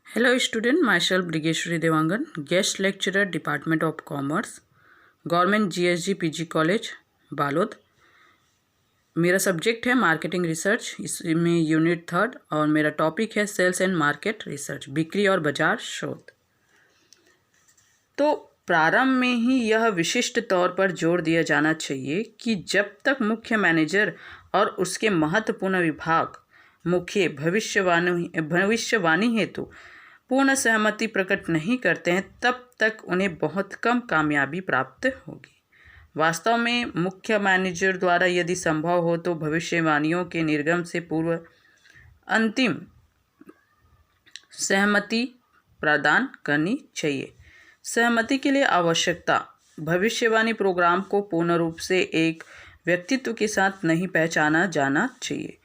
Hello student, myself Brigeshwari Devangan, guest lecturer Department of Commerce, government GSG PG college Balod. मेरा subject है marketing research, इसमें unit 3 और मेरा topic है sales and market research, बिक्री और बाजार शोध। तो प्रारंभ में ही यह विशिष्ट तौर पर जोर दिया जाना चाहिए कि जब तक मुख्य मैनेजर और उसके महत्वपूर्ण विभाग मुख्य भविष्यवाणी हेतु पूर्ण सहमति प्रकट नहीं करते हैं तब तक उन्हें बहुत कम कामयाबी प्राप्त होगी। वास्तव में मुख्य मैनेजर द्वारा यदि संभव हो तो भविष्यवाणियों के निर्गम से पूर्व अंतिम सहमति प्रदान करनी चाहिए। सहमति के लिए आवश्यकता भविष्यवाणी प्रोग्राम को पूर्ण रूप से एक व्यक्तित्व के साथ नहीं पहचाना जाना चाहिए।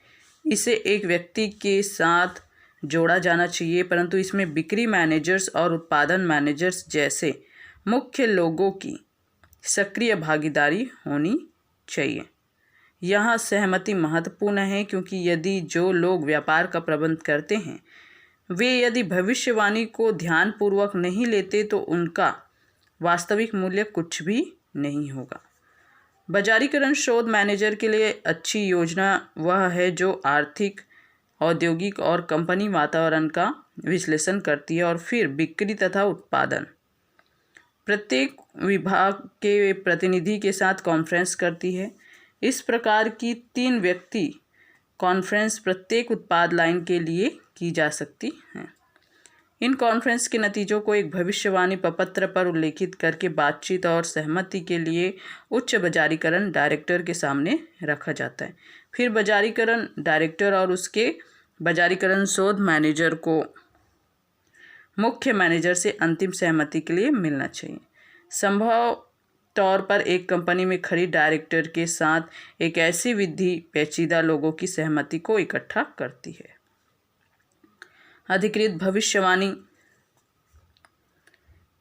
इसे एक व्यक्ति के साथ जोड़ा जाना चाहिए, परंतु इसमें बिक्री मैनेजर्स और उत्पादन मैनेजर्स जैसे मुख्य लोगों की सक्रिय भागीदारी होनी चाहिए। यहाँ सहमति महत्वपूर्ण है क्योंकि यदि जो लोग व्यापार का प्रबंध करते हैं वे यदि भविष्यवाणी को ध्यानपूर्वक नहीं लेते तो उनका वास्तविक मूल्य कुछ भी नहीं होगा। बाजारीकरण शोध मैनेजर के लिए अच्छी योजना वह है जो आर्थिक, औद्योगिक और कंपनी वातावरण का विश्लेषण करती है और फिर बिक्री तथा उत्पादन प्रत्येक विभाग के प्रतिनिधि के साथ कॉन्फ्रेंस करती है। इस प्रकार की 3 व्यक्ति कॉन्फ्रेंस प्रत्येक उत्पाद लाइन के लिए की जा सकती हैं। इन कॉन्फ्रेंस के नतीजों को एक भविष्यवाणी प्रपत्र पर उल्लेखित करके बातचीत और सहमति के लिए उच्च बाजारीकरण डायरेक्टर के सामने रखा जाता है। फिर बाजारीकरण डायरेक्टर और उसके बाजारीकरण शोध मैनेजर को मुख्य मैनेजर से अंतिम सहमति के लिए मिलना चाहिए। संभव तौर पर एक कंपनी में खड़ी डायरेक्टर के साथ एक ऐसी विधि पेचीदा लोगों की सहमति को इकट्ठा करती है। अधिकृत भविष्यवाणी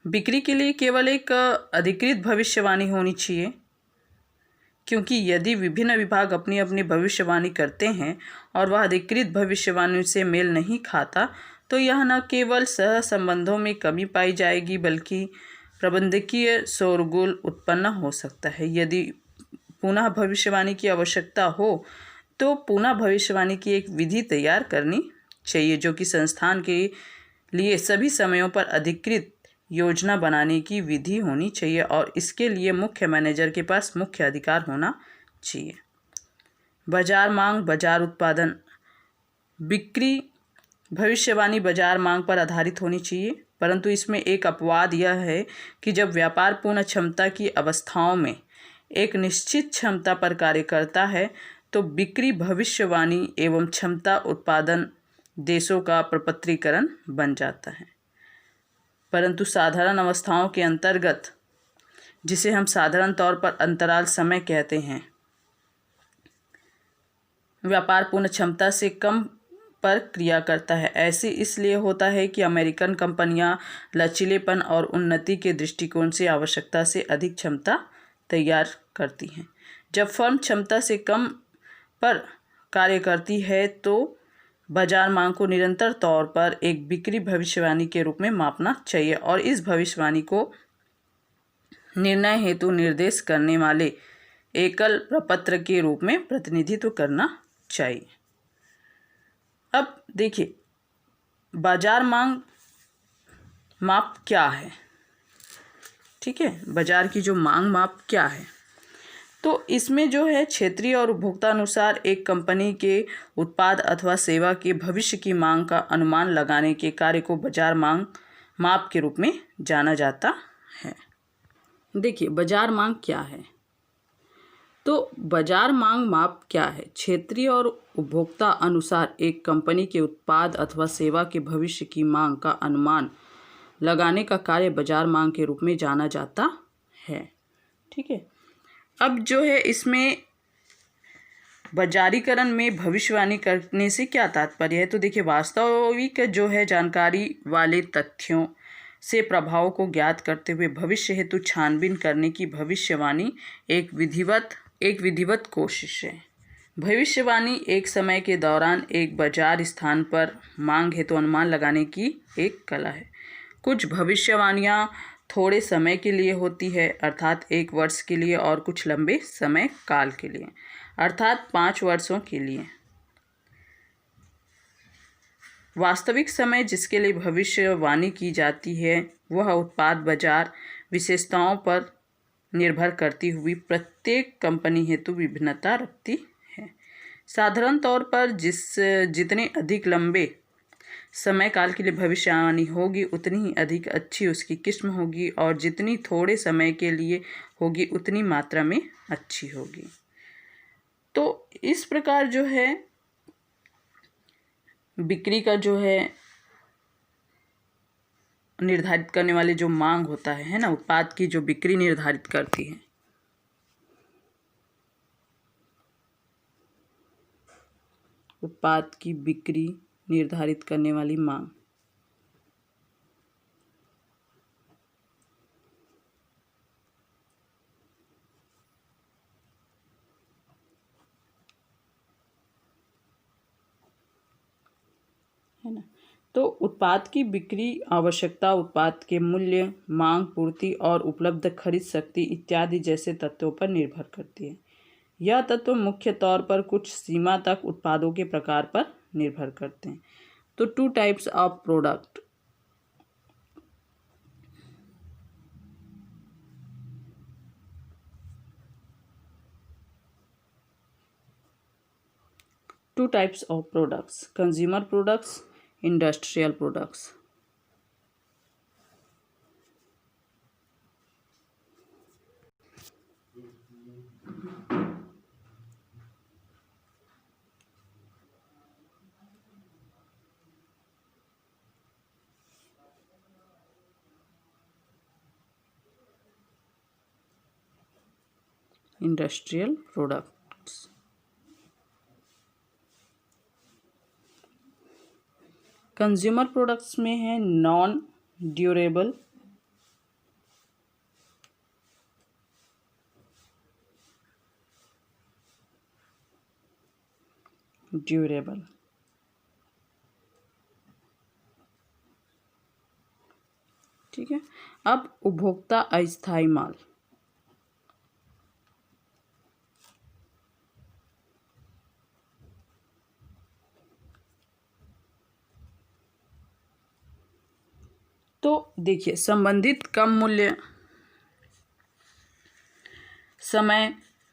बिक्री के लिए केवल एक अधिकृत भविष्यवाणी होनी चाहिए, क्योंकि यदि विभिन्न विभाग अपनी अपनी भविष्यवाणी करते हैं और वह अधिकृत भविष्यवाणी से मेल नहीं खाता तो यह न केवल सह संबंधों में कमी पाई जाएगी बल्कि प्रबंधकीय शोरगुल उत्पन्न हो सकता है। यदि पुनः भविष्यवाणी की आवश्यकता हो तो पुनः भविष्यवाणी की एक विधि तैयार करनी चाहिए जो कि संस्थान के लिए सभी समयों पर अधिकृत योजना बनाने की विधि होनी चाहिए और इसके लिए मुख्य मैनेजर के पास मुख्य अधिकार होना चाहिए। बाजार मांग, बाजार उत्पादन बिक्री भविष्यवाणी बाजार मांग पर आधारित होनी चाहिए, परंतु इसमें एक अपवाद यह है कि जब व्यापार पूर्ण क्षमता की अवस्थाओं में एक निश्चित क्षमता पर कार्य करता है तो बिक्री भविष्यवाणी एवं क्षमता उत्पादन देशों का प्रपत्रीकरण बन जाता है। परंतु साधारण अवस्थाओं के अंतर्गत, जिसे हम साधारण तौर पर अंतराल समय कहते हैं, व्यापार पूर्ण क्षमता से कम पर क्रिया करता है। ऐसे इसलिए होता है कि अमेरिकन कंपनियां लचीलेपन और उन्नति के दृष्टिकोण से आवश्यकता से अधिक क्षमता तैयार करती हैं। जब फर्म क्षमता से कम पर कार्य करती है तो बाजार मांग को निरंतर तौर पर एक बिक्री भविष्यवाणी के रूप में मापना चाहिए और इस भविष्यवाणी को निर्णय हेतु निर्देश करने वाले एकल प्रपत्र के रूप में प्रतिनिधित्व करना चाहिए। अब देखिए, बाजार मांग माप क्या है। ठीक है, बाजार की जो मांग माप क्या है, तो इसमें जो है क्षेत्रीय और उपभोक्ता अनुसार एक कंपनी के उत्पाद अथवा सेवा के भविष्य की मांग का अनुमान लगाने के कार्य को बाजार मांग माप के रूप में जाना जाता है। देखिए, बाजार मांग क्या है, तो बाजार मांग माप क्या है। क्षेत्रीय और उपभोक्ता अनुसार एक कंपनी के उत्पाद अथवा सेवा के भविष्य की मांग का अनुमान लगाने का कार्य बाजार मांग के रूप में जाना जाता है। ठीक है, अब जो है इसमें बाजारीकरण में भविष्यवाणी करने से क्या तात्पर्य है, तो देखिए, वास्तविक जो है जानकारी वाले तथ्यों से प्रभाव को ज्ञात करते हुए भविष्य हेतु छानबीन करने की भविष्यवाणी एक विधिवत कोशिश है। भविष्यवाणी एक समय के दौरान एक बाजार स्थान पर मांग हेतु अनुमान लगाने की एक कला है। कुछ भविष्यवाणियाँ थोड़े समय के लिए होती है, अर्थात 1 वर्ष के लिए, और कुछ लंबे समय काल के लिए, अर्थात 5 वर्षों के लिए। वास्तविक समय जिसके लिए भविष्यवाणी की जाती है वह उत्पाद बाजार विशेषताओं पर निर्भर करती हुई प्रत्येक कंपनी हेतु विभिन्नता रखती है। साधारण तौर पर जितने अधिक लंबे समय काल के लिए भविष्यवाणी होगी उतनी ही अधिक अच्छी उसकी किस्म होगी, और जितनी थोड़े समय के लिए होगी उतनी मात्रा में अच्छी होगी। तो इस प्रकार जो है बिक्री का जो है निर्धारित करने वाले जो मांग होता है ना, उत्पाद की जो बिक्री निर्धारित करती है। उत्पाद की बिक्री निर्धारित करने वाली मांग। है ना। तो उत्पाद की बिक्री आवश्यकता उत्पाद के मूल्य, मांग, पूर्ति और उपलब्ध खरीद शक्ति इत्यादि जैसे तत्वों पर निर्भर करती है। यह तत्व मुख्य तौर पर कुछ सीमा तक उत्पादों के प्रकार पर निर्भर करते हैं। तो 2 types of product. Two types of products: consumer products, industrial products. Industrial products. Consumer products में है नॉन ड्यूरेबल, ड्यूरेबल। ठीक है। अब उपभोक्ता अस्थायी माल। तो देखिए, संबंधित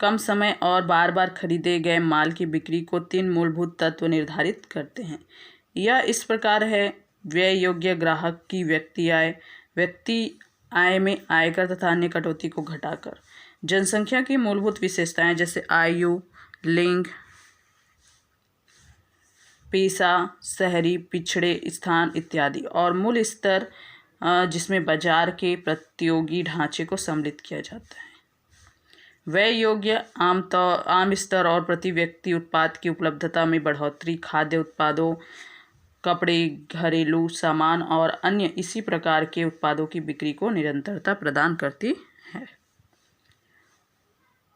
कम समय और बार बार खरीदे गए माल की बिक्री को 3 मूलभूत तत्व निर्धारित करते हैं। यह इस प्रकार है: व्यय योग्य ग्राहक की व्यक्ति आय में आयकर तथा अन्य कटौती को घटाकर, जनसंख्या की मूलभूत विशेषताएं जैसे आयु, लिंग, पेशा, शहरी पिछड़े स्थान इत्यादि, और मूल्य स्तर जिसमें बाजार के प्रतियोगी ढांचे को सम्मिलित किया जाता है। व्यय योग्य आम स्तर और प्रति व्यक्ति उत्पाद की उपलब्धता में बढ़ोतरी खाद्य उत्पादों, कपड़े, घरेलू सामान और अन्य इसी प्रकार के उत्पादों की बिक्री को निरंतरता प्रदान करती है।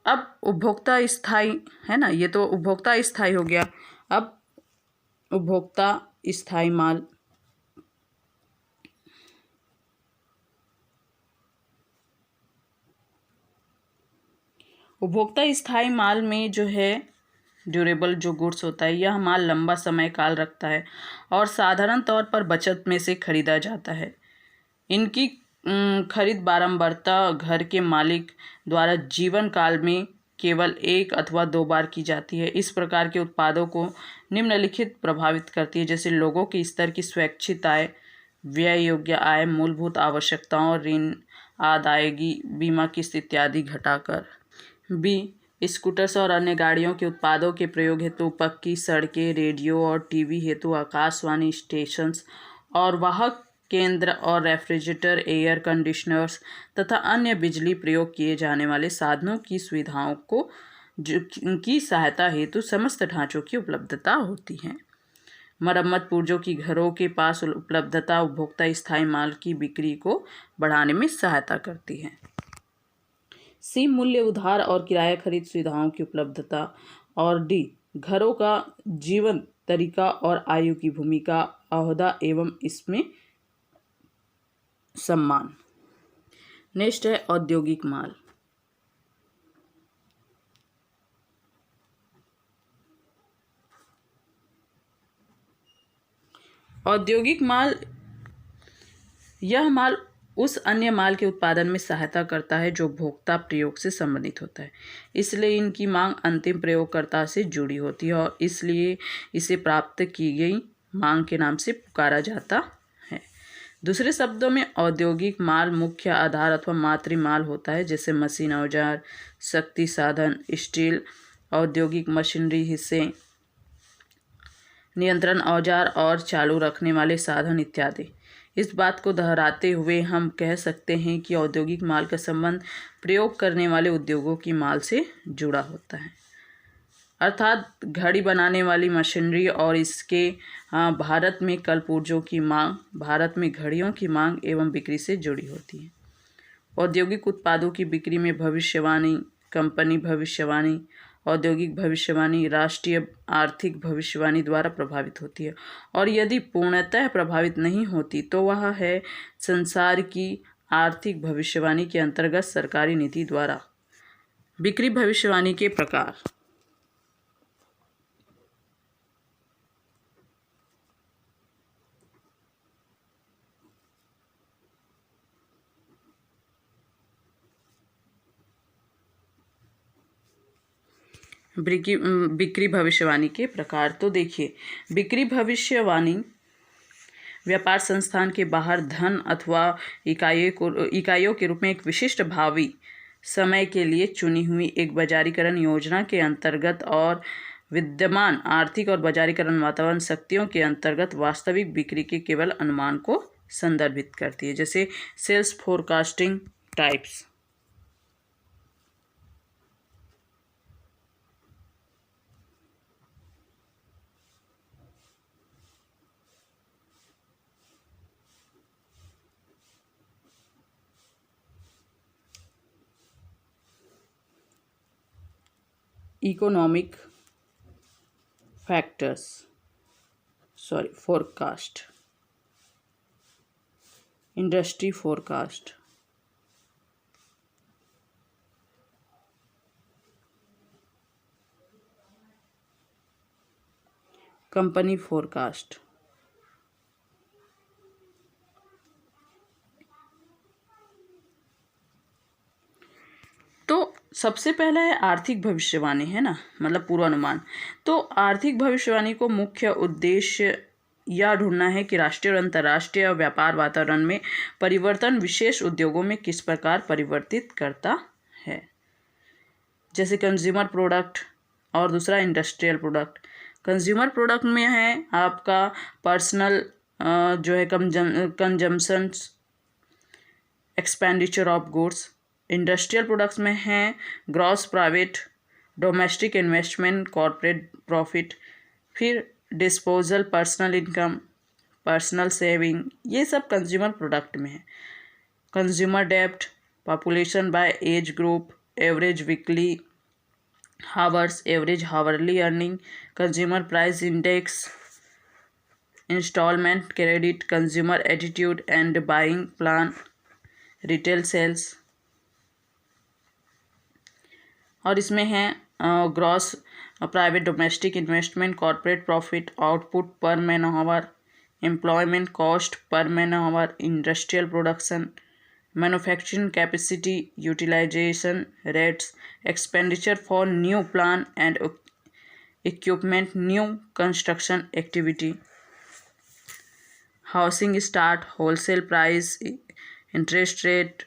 अब उपभोक्ता स्थायी है ना, ये तो उपभोक्ता स्थायी हो गया। अब उपभोक्ता स्थायी माल। उपभोक्ता स्थायी माल में जो है ड्यूरेबल जो गुड्स होता है, यह माल लंबा समय काल रखता है और साधारण तौर पर बचत में से खरीदा जाता है। इनकी खरीद बारंबारता घर के मालिक द्वारा जीवन काल में केवल 1 अथवा 2 बार की जाती है। इस प्रकार के उत्पादों को निम्नलिखित प्रभावित करती है, जैसे लोगों के स्तर की स्वैच्छिक आय, व्यय योग्य आय, मूलभूत आवश्यकताओं, ऋण, अदायगी, बीमा किस्त इत्यादि घटाकर। बी, स्कूटर्स और अन्य गाड़ियों के उत्पादों के प्रयोग हेतु पक्की सड़कें, रेडियो और टीवी हेतु आकाशवाणी स्टेशंस और वाहक केंद्र और रेफ्रिजरेटर, एयर कंडीशनर्स तथा अन्य बिजली प्रयोग किए जाने वाले साधनों की सुविधाओं को की सहायता हेतु समस्त ढांचों की उपलब्धता होती है। मरम्मत पुर्जों की घरों के पास उपलब्धता उपभोक्ता स्थायी माल की बिक्री को बढ़ाने में सहायता करती है। सी, मूल्य उधार और किराया खरीद सुविधाओं की उपलब्धता और डी घरों का जीवन तरीका और आयु की भूमिका, ओहदा एवं इसमें सम्मान। नेक्स्ट है औद्योगिक माल। औद्योगिक माल यह माल उस अन्य माल के उत्पादन में सहायता करता है जो भोक्ता प्रयोग से संबंधित होता है, इसलिए इनकी मांग अंतिम प्रयोगकर्ता से जुड़ी होती है और इसलिए इसे प्राप्त की गई मांग के नाम से पुकारा जाता है। दूसरे शब्दों में औद्योगिक माल मुख्य आधार अथवा मातृ माल होता है, जैसे मशीन, औजार, शक्ति साधन, स्टील, औद्योगिक मशीनरी, हिस्से, नियंत्रण औजार और चालू रखने वाले साधन इत्यादि। इस बात को दोहराते हुए हम कह सकते हैं कि औद्योगिक माल का संबंध प्रयोग करने वाले उद्योगों की माल से जुड़ा होता है, अर्थात घड़ी बनाने वाली मशीनरी और इसके भारत में कलपुर्जों की मांग भारत में घड़ियों की मांग एवं बिक्री से जुड़ी होती है। औद्योगिक उत्पादों की बिक्री में भविष्यवाणी, कंपनी भविष्यवाणी, औद्योगिक भविष्यवाणी, राष्ट्रीय आर्थिक भविष्यवाणी द्वारा प्रभावित होती है और यदि पूर्णतः प्रभावित नहीं होती तो वह है संसार की आर्थिक भविष्यवाणी के अंतर्गत सरकारी नीति द्वारा। बिक्री भविष्यवाणी के प्रकार। बिक्री भविष्यवाणी के प्रकार। तो देखिए, बिक्री भविष्यवाणी व्यापार संस्थान के बाहर धन अथवा इकाइयों के रूप में एक विशिष्ट भावी समय के लिए चुनी हुई एक बाजारीकरण योजना के अंतर्गत और विद्यमान आर्थिक और बाजारीकरण वातावरण शक्तियों के अंतर्गत वास्तविक बिक्री के केवल अनुमान को संदर्भित करती है, जैसे sales forecasting types. Economic factors, forecast, industry forecast, company forecast. तो सबसे पहला है आर्थिक भविष्यवाणी, है ना, मतलब पूर्वानुमान। तो आर्थिक भविष्यवाणी को मुख्य उद्देश्य यह ढूंढना है कि राष्ट्रीय और अंतर्राष्ट्रीय व्यापार वातावरण में परिवर्तन विशेष उद्योगों में किस प्रकार परिवर्तित करता है, जैसे कंज्यूमर प्रोडक्ट और दूसरा इंडस्ट्रियल प्रोडक्ट। कंज्यूमर प्रोडक्ट में है आपका पर्सनल जो है consumptions, expenditure of goods. Industrial products में हैं gross private domestic investment, corporate profit, फिर disposal, personal income, personal saving, ये सब कंज्यूमर प्रोडक्ट में है। कंज्यूमर डेब्ट, population by age group, average weekly hours, average hourly earning, consumer price index, installment credit, consumer attitude and buying plan, retail sales. और इसमें है gross private domestic investment, corporate profit, output per man hour, employment cost पर man hour, industrial production, manufacturing capacity utilisation rates, expenditure for new plan and equipment, new construction activity, housing start, wholesale price, interest rate,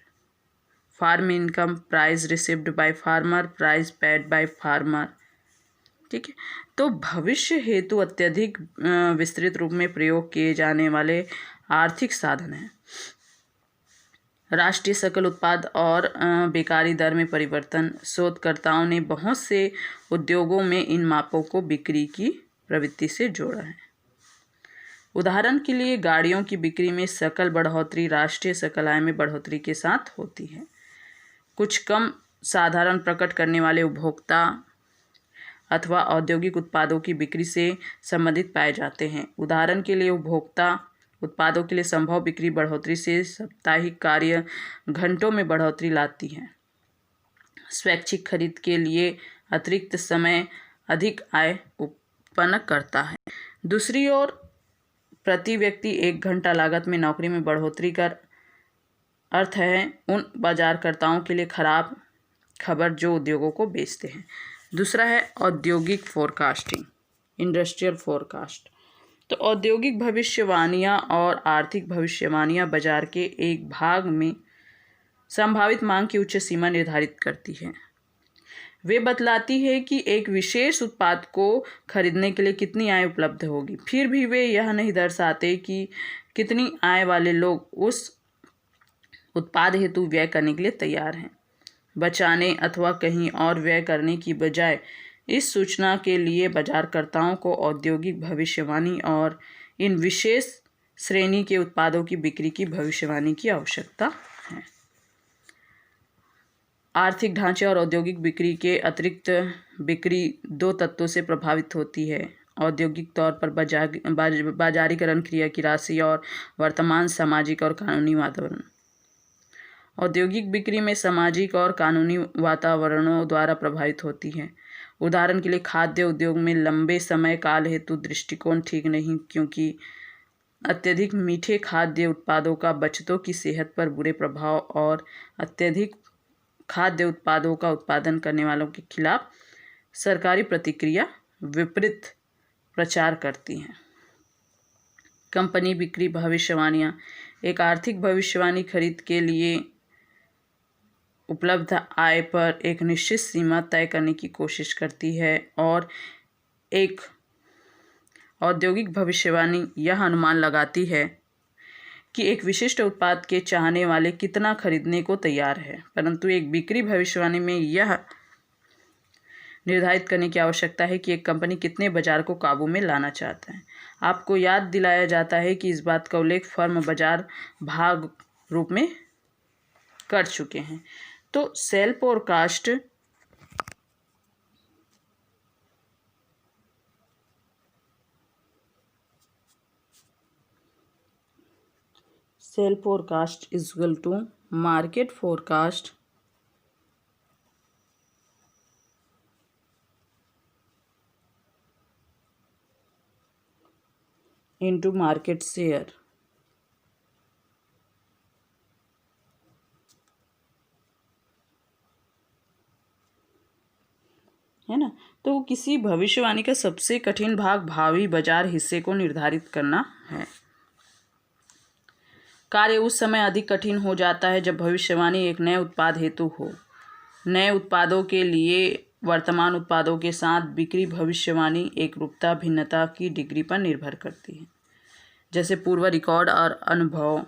farm income, price received by farmer, price paid by farmer. ठीक है, तो भविष्य हेतु अत्यधिक विस्तृत रूप में प्रयोग किए जाने वाले आर्थिक साधन हैं। राष्ट्रीय सकल उत्पाद और बेकारी दर में परिवर्तन। शोधकर्ताओं ने बहुत से उद्योगों में इन मापों को बिक्री की प्रवृत्ति से जोड़ा है। उदाहरण के लिए गाड़ियों की बिक्री में सकल बढ़ोतरी राष्ट्रीय सकल आय में बढ़ोतरी के साथ होती है। कुछ कम साधारण प्रकट करने वाले उपभोक्ता अथवा औद्योगिक उत्पादों की बिक्री से संबंधित पाए जाते हैं। उदाहरण के लिए उपभोक्ता उत्पादों के लिए संभव बिक्री बढ़ोतरी से साप्ताहिक कार्य घंटों में बढ़ोतरी लाती है। स्वैच्छिक खरीद के लिए अतिरिक्त समय अधिक आय उत्पन्न करता है। दूसरी ओर प्रति व्यक्ति 1 घंटा लागत में नौकरी में बढ़ोतरी का अर्थ है उन बाजारकर्ताओं के लिए खराब खबर जो उद्योगों को बेचते हैं। दूसरा है औद्योगिक फोरकास्टिंग, इंडस्ट्रियल फोरकास्ट। तो औद्योगिक भविष्यवाणियाँ और आर्थिक भविष्यवाणियाँ बाजार के एक भाग में संभावित मांग की उच्च सीमा निर्धारित करती है। वे बतलाती है कि एक विशेष उत्पाद को खरीदने के लिए कितनी आय उपलब्ध होगी। फिर भी वे यह नहीं दर्शाते कि कितनी आय वाले लोग उस उत्पाद हेतु व्यय करने के लिए तैयार हैं। बचाने अथवा कहीं और व्यय करने की बजाय इस सूचना के लिए बाजारकर्ताओं को औद्योगिक भविष्यवाणी और इन विशेष श्रेणी के उत्पादों की बिक्री की भविष्यवाणी की आवश्यकता है। आर्थिक ढांचे और औद्योगिक बिक्री के अतिरिक्त बिक्री 2 तत्वों से प्रभावित होती है। औद्योगिक तौर पर बाजारीकरण क्रिया की राशि और वर्तमान सामाजिक और कानूनी वातावरण। औद्योगिक बिक्री में सामाजिक और कानूनी वातावरणों द्वारा प्रभावित होती है। उदाहरण के लिए खाद्य उद्योग में लंबे समय काल हेतु दृष्टिकोण ठीक नहीं, क्योंकि अत्यधिक मीठे खाद्य उत्पादों का बचतों की सेहत पर बुरे प्रभाव और अत्यधिक खाद्य उत्पादों का उत्पादन करने वालों के खिलाफ सरकारी प्रतिक्रिया विपरीत प्रचार करती हैं। कंपनी बिक्री भविष्यवाणियाँ एक आर्थिक भविष्यवाणी खरीद के लिए उपलब्ध आय पर एक निश्चित सीमा तय करने की कोशिश करती है, और एक औद्योगिक भविष्यवाणी यह अनुमान लगाती है कि एक विशिष्ट उत्पाद के चाहने वाले कितना खरीदने को तैयार है। परंतु एक बिक्री भविष्यवाणी में यह निर्धारित करने की आवश्यकता है कि एक कंपनी कितने बाजार को काबू में लाना चाहता है। आपको याद दिलाया जाता है कि इस बात का उल्लेख फर्म बाजार भाग रूप में कर चुके हैं। तो sale forecast is equal to market forecast into market share। है ना। तो किसी भविष्यवाणी का सबसे कठिन भाग भावी बाजार हिस्से को निर्धारित करना है। कार्य उस समय अधिक कठिन हो जाता है जब भविष्यवाणी एक नए उत्पाद हेतु हो। नए उत्पादों के लिए वर्तमान उत्पादों के साथ बिक्री भविष्यवाणी एकरूपता भिन्नता की डिग्री पर निर्भर करती है, जैसे पूर्व रिकॉर्ड और अनुभव,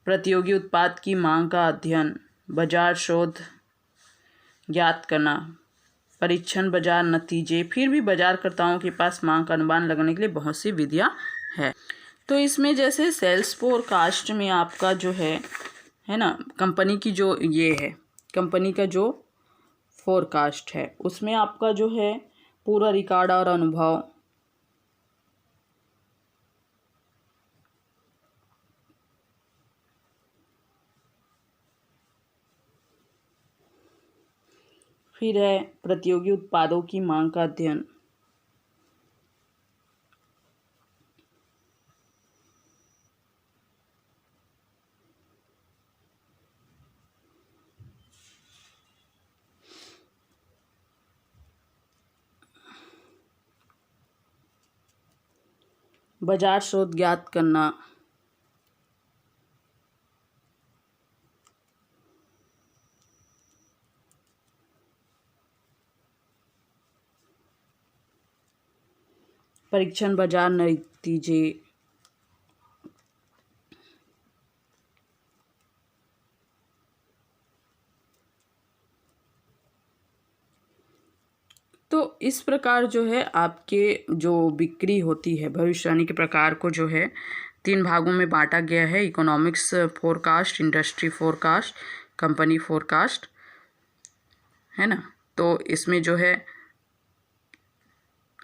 प्रतियोगी उत्पाद की मांग का अध्ययन, बाजार शोध ज्ञात करना, परीक्षण बाजार नतीजे। फिर भी बाजारकर्ताओं के पास मांग का अनुमान लगाने के लिए बहुत सी विधियां हैं। तो इसमें जैसे सेल्स फोरकास्ट में आपका जो है ना, कंपनी की जो ये है, कंपनी का जो फोरकास्ट है उसमें आपका जो है पूरा रिकॉर्ड और अनुभव, फिर है प्रतियोगी उत्पादों की मांग का अध्ययन, बाजार शोध ज्ञात करना, परीक्षण बाजार नतीजे, तो इस प्रकार जो है आपके जो बिक्री होती है भविष्यवाणी के प्रकार को जो है 3 भागों में बांटा गया है। Economics forecast, industry forecast, company forecast, है ना। तो इसमें जो है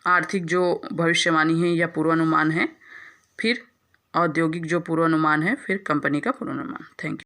आर्थिक जो भविष्यवाणी है या पूर्वानुमान है, फिर औद्योगिक जो पूर्वानुमान है, फिर कंपनी का पूर्वानुमान। Thank you.